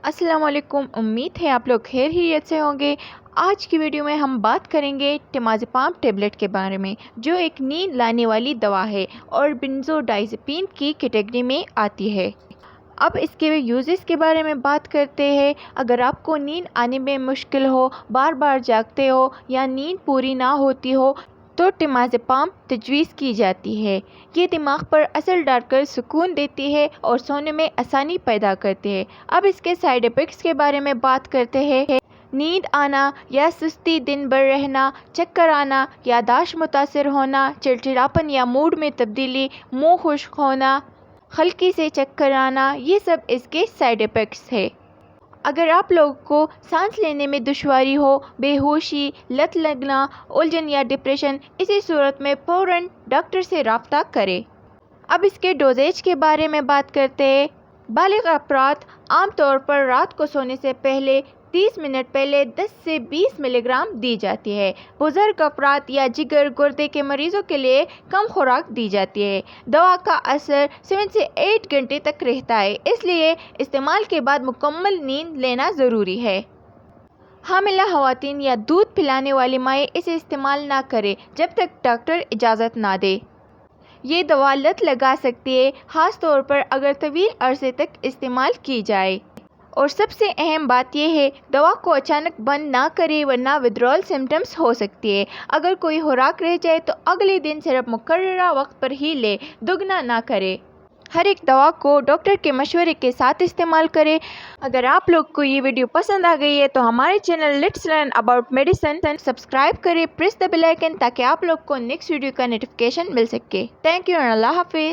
السلام علیکم، امید ہے آپ لوگ خیر خیریت سے ہوں گے۔ آج کی ویڈیو میں ہم بات کریں گے ٹیمازیپام ٹیبلٹ کے بارے میں، جو ایک نیند لانے والی دوا ہے اور بنزوڈائزپین کی کیٹیگری میں آتی ہے۔ اب اس کے یوزز کے بارے میں بات کرتے ہیں۔ اگر آپ کو نیند آنے میں مشکل ہو، بار بار جاگتے ہو یا نیند پوری نہ ہوتی ہو تو ٹیمازیپام تجویز کی جاتی ہے۔ یہ دماغ پر اثر ڈال کر سکون دیتی ہے اور سونے میں آسانی پیدا کرتی ہے۔ اب اس کے سائیڈ ایفیکٹس کے بارے میں بات کرتے ہیں۔ نیند آنا یا سستی، دن بھر رہنا، چکر آنا، یادداشت متاثر ہونا، چڑچڑاپن یا موڈ میں تبدیلی، منہ خشک ہونا، ہلکی سے چکر آنا، یہ سب اس کے سائیڈ ایفیکٹس ہیں۔ اگر آپ لوگوں کو سانس لینے میں دشواری ہو، بے ہوشی، لت لگنا، الجھن یا ڈپریشن، اسی صورت میں فوراً ڈاکٹر سے رابطہ کریں۔ اب اس کے ڈوزیج کے بارے میں بات کرتے ہیں۔ بالغ افراد عام طور پر رات کو سونے سے پہلے 30 منٹ پہلے 10 سے 20 ملی گرام دی جاتی ہے۔ بزرگ افراد یا جگر گردے کے مریضوں کے لیے کم خوراک دی جاتی ہے۔ دوا کا اثر 7 سے 8 گھنٹے تک رہتا ہے، اس لیے استعمال کے بعد مکمل نیند لینا ضروری ہے۔ حاملہ خواتین یا دودھ پلانے والی مائیں اسے استعمال نہ کریں جب تک ڈاکٹر اجازت نہ دے۔ یہ دوا لت لگا سکتی ہے، خاص طور پر اگر طویل عرصے تک استعمال کی جائے۔ اور سب سے اہم بات یہ ہے، دوا کو اچانک بند نہ کریں ورنہ ودرول سمپٹمز ہو سکتی ہے۔ اگر کوئی خوراک رہ جائے تو اگلے دن صرف مقررہ وقت پر ہی لیں، دگنا نہ کریں۔ ہر ایک دوا کو ڈاکٹر کے مشورے کے ساتھ استعمال کریں۔ اگر آپ لوگ کو یہ ویڈیو پسند آ گئی ہے تو ہمارے channel let's learn about medicine subscribe کریں، پریس دی بیل آئیکن تاکہ آپ لوگ کو نیکسٹ ویڈیو کا نوٹیفیکیشن مل سکے۔ تھینک یو اور اللہ حافظ۔